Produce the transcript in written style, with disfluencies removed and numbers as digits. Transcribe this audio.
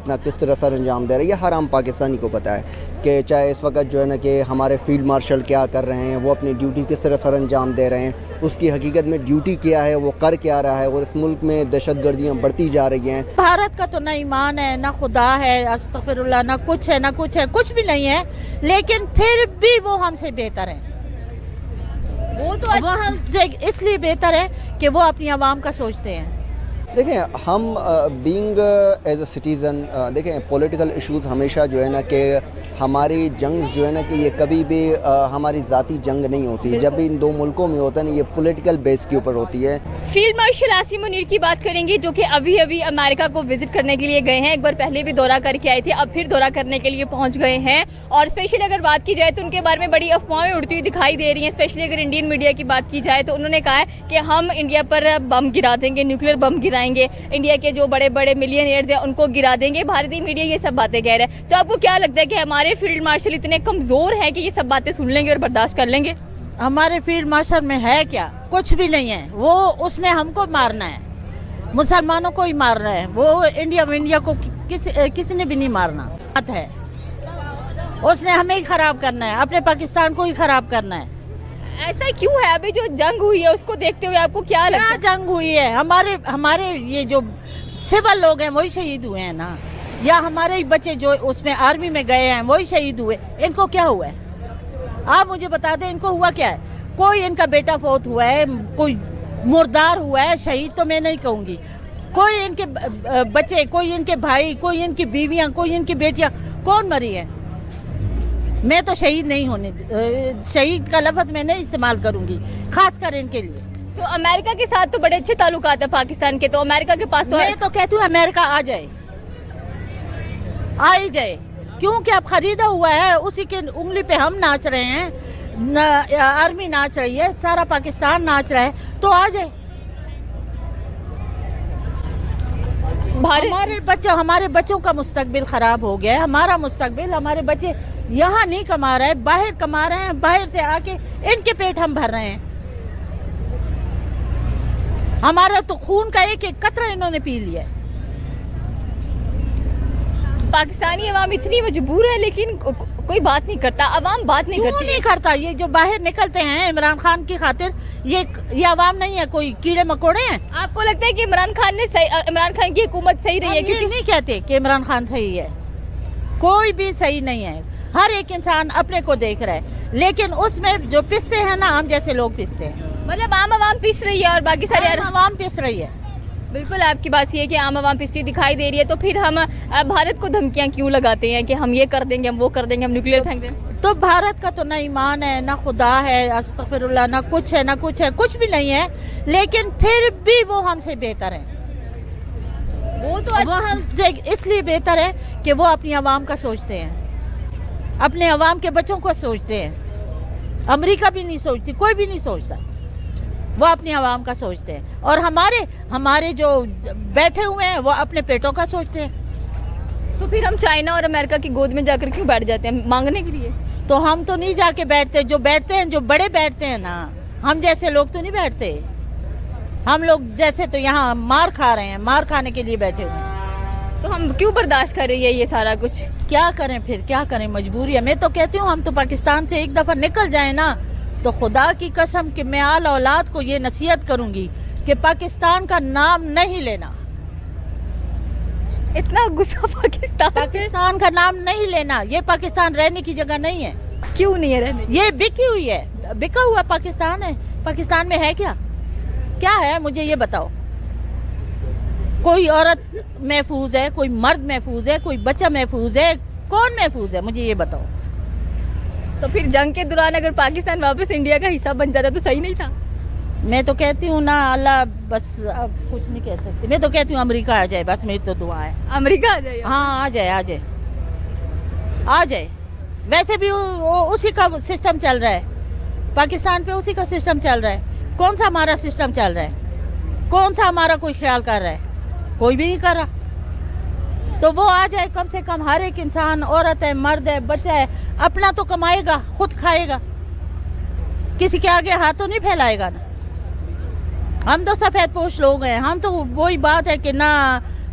فتنہ کس طرح سر انجام دے رہا ہے، یہ ہر عام پاکستانی کو پتہ ہے کہ چاہے اس وقت جو ہے نا کہ ہمارے فیلڈ مارشل کیا کر رہے ہیں، وہ اپنی ڈیوٹی کس طرح سر انجام دے رہے ہیں، اس کی حقیقت میں ڈیوٹی کیا ہے، وہ کر کیا رہا ہے، اور اس ملک میں دہشت گردیاں بڑھتی جا رہی ہیں۔ بھارت کا تو نہ ایمان ہے، نہ خدا ہے، استغفر اللہ، نہ کچھ ہے، نہ کچھ ہے، کچھ بھی نہیں ہے، لیکن پھر بھی وہ ہم سے بہتر ہیں۔ وہ ہم سے اس لیے بہتر ہے کہ وہ اپنی عوام کا سوچتے ہیں۔ دیکھیں ہم بینگ ایز اے سٹیزن، دیکھیں پولیٹیکل ایشوز ہمیشہ جو ہے نا کہ ہماری جنگ جو ہے نا کہ یہ کبھی بھی ہماری ذاتی جنگ نہیں ہوتی، جب بھی ان دو ملکوں میں ہوتا ہے نا یہ پولیٹیکل بیس کے اوپر ہوتی ہے۔ فیلڈ مارشل عاصم منیر کی بات کریں گے، جو کہ ابھی امریکہ کو وزٹ کرنے کے لیے گئے ہیں، ایک بار پہلے بھی دورہ کر کے آئے تھے، اب پھر دورہ کرنے کے لیے پہنچ گئے ہیں، اور اسپیشلی اگر بات کی جائے تو ان کے بارے میں بڑی افواہیں اڑتی ہوئی دکھائی دے رہی ہیں۔ اسپیشلی اگر انڈین میڈیا کی بات کی جائے تو انہوں نے کہا ہے کہ ہم انڈیا پر بم گرا دیں گے، نیوکلیر بم گرائیں گے، انڈیا کے جو بڑے بڑے ملینئرز ہیں ان کو گرا دیں گے۔ بھارتی میڈیا یہ سب باتیں کہہ رہا ہے، تو آپ کو کیا لگتا ہے کہ ہمارے فیلڈ مارشل اتنے کمزور ہیں کہ یہ سب باتیں سن لیں گے اور برداشت کر لیں گے؟ ہمارے فیلڈ مارشل میں ہے کیا؟ کچھ بھی نہیں ہے۔ وہ اس نے ہم کو مارنا ہے، مسلمانوں کو ہی مارنا ہے، وہ انڈیا کو کسی نے بھی نہیں مارنا ہے۔ اس نے ہمیں ہی خراب کرنا ہے، اپنے پاکستان کو ہی خراب کرنا ہے۔ ایسا کیوں ہے؟ ابھی جو جنگ ہوئی ہے اس کو دیکھتے ہوئے آپ کو کیا لگتا ہے؟ کیا جنگ ہوئی ہے؟ ہمارے یہ جو سول لوگ ہیں وہی شہید ہوئے ہیں نا، یا ہمارے ہی بچے جو اس میں آرمی میں گئے ہیں وہی شہید ہوئے۔ ان کو کیا ہوا ہے؟ آپ مجھے بتا دیں ان کو ہوا کیا ہے؟ کوئی ان کا بیٹا فوت ہوا ہے، کوئی مردار ہوا ہے، شہید تو میں نہیں کہوں گی، کوئی ان کے بچے، کوئی ان کے بھائی، کوئی ان کی بیویاں، کوئی ان کی بیٹیاں کون مری ہے؟ میں تو شہید نہیں ہونے، شہید کا لفظ میں نہیں استعمال کروں گی، خاص کر ان کے لیے۔ تو امریکہ کے ساتھ تو بڑے اچھے تعلقات ہیں پاکستان کے، تو امریکہ کے پاس تو میں تو کہتی ہوں امریکہ آ جائے، آ ہی جائے، کیونکہ اب خریدا ہوا ہے، اسی کے انگلی پہ ہم ناچ رہے ہیں، آرمی ناچ رہی ہے، سارا پاکستان ناچ رہا ہے، تو آ جائے۔ ہمارے بچوں کا مستقبل خراب ہو گیا ہے، ہمارا مستقبل، ہمارے بچے یہاں نہیں کما رہے، باہر کما رہے ہیں، باہر سے آ کے ان کے پیٹ ہم بھر رہے ہیں۔ ہمارا تو خون کا ایک ایک قطرہ انہوں نے پی لیا ہے۔ پاکستانی عوام اتنی مجبور ہے لیکن کوئی بات نہیں کرتا، عوام بات نہیں کرتی۔ کیوں نہیں کرتا؟ یہ جو باہر نکلتے ہیں عمران خان کی خاطر، یہ عوام نہیں ہے، کوئی کیڑے مکوڑے ہیں؟ آپ کو لگتا ہے کہ عمران خان کی حکومت صحیح رہی ہے؟ کیونکہ نہیں کہتے کہ عمران خان صحیح ہے، کوئی بھی صحیح نہیں ہے، ہر ایک انسان اپنے کو دیکھ رہا ہے، لیکن اس میں جو پستے ہیں نا، ہم جیسے لوگ پستے ہیں، مطلب عام عوام پس رہی ہے اور باقی سارے عوام پس رہی ہے۔ بالکل آپ کی بات یہ ہے کہ عام عوام پستی دکھائی دے رہی ہے، تو پھر ہم بھارت کو دھمکیاں کیوں لگاتے ہیں کہ ہم یہ کر دیں گے، ہم وہ کر دیں گے، ہم نیوکلیر پھینک دیں گے؟ تو بھارت کا تو نہ ایمان ہے، نہ خدا ہے، استغفر اللہ، نہ کچھ ہے، نہ کچھ ہے، کچھ بھی نہیں ہے، لیکن پھر بھی وہ ہم سے بہتر ہے۔ وہ ہم سے اس لیے بہتر ہے کہ وہ اپنی عوام کا سوچتے ہیں، اپنے عوام کے بچوں کو سوچتے ہیں۔ امریکہ بھی نہیں سوچتی، کوئی بھی نہیں سوچتا، وہ اپنی عوام کا سوچتے ہیں، اور ہمارے جو بیٹھے ہوئے ہیں وہ اپنے پیٹوں کا سوچتے ہیں۔ تو پھر ہم چائنا اور امریکہ کی گود میں جا کر کیوں بیٹھ جاتے ہیں مانگنے کے لیے؟ تو ہم تو نہیں جا کے بیٹھتے، جو بیٹھتے ہیں، جو بڑے بیٹھتے ہیں نا، ہم جیسے لوگ تو نہیں بیٹھتے، ہم لوگ جیسے تو یہاں مار کھا رہے ہیں، مار کھانے کے لیے بیٹھے ہوئے ہیں۔ تو ہم کیوں برداشت کر رہی ہے یہ سارا کچھ؟ کیا کریں پھر، کیا کریں، مجبوری ہے۔ میں تو کہتی ہوں ہم تو پاکستان سے ایک دفعہ نکل جائیں نا، تو خدا کی قسم کہ میں آل اولاد کو یہ نصیحت کروں گی کہ پاکستان کا نام نہیں لینا، اتنا غصہ پاکستان کا نام نہیں لینا، یہ پاکستان رہنے کی جگہ نہیں ہے۔ کیوں نہیں ہے رہنے؟ یہ بکی ہوئی ہے، بکا ہوا پاکستان ہے۔ پاکستان میں ہے کیا ہے؟ مجھے یہ بتاؤ، کوئی عورت محفوظ ہے، کوئی مرد محفوظ ہے، کوئی بچہ محفوظ ہے، کون محفوظ ہے؟ مجھے یہ بتاؤ۔ تو پھر جنگ کے دوران اگر پاکستان واپس انڈیا کا حصہ بن جاتا تو صحیح نہیں تھا؟ میں تو کہتی ہوں نا، اللہ بس اب کچھ نہیں کہہ سکتی، میں تو کہتی ہوں امریکہ آ جائے، بس میری تو دعا ہے امریکہ آ جائے۔ ہاں آ جائے۔ ویسے بھی اسی کا سسٹم چل رہا ہے، پاکستان پہ اسی کا سسٹم چل رہا ہے۔ کون سا ہمارا سسٹم چل رہا ہے؟ کون سا ہمارا کوئی خیال کر رہا ہے؟ کوئی بھی نہیں کر رہا۔ تو وہ آ جائے، کم سے کم ہر ایک انسان، عورت ہے، مرد ہے، بچہ ہے، اپنا تو کمائے گا، خود کھائے گا، کسی کے آگے ہاتھ تو نہیں پھیلائے گا نا۔ ہم تو سفید پوش لوگ ہیں، ہم تو وہی بات ہے کہ نہ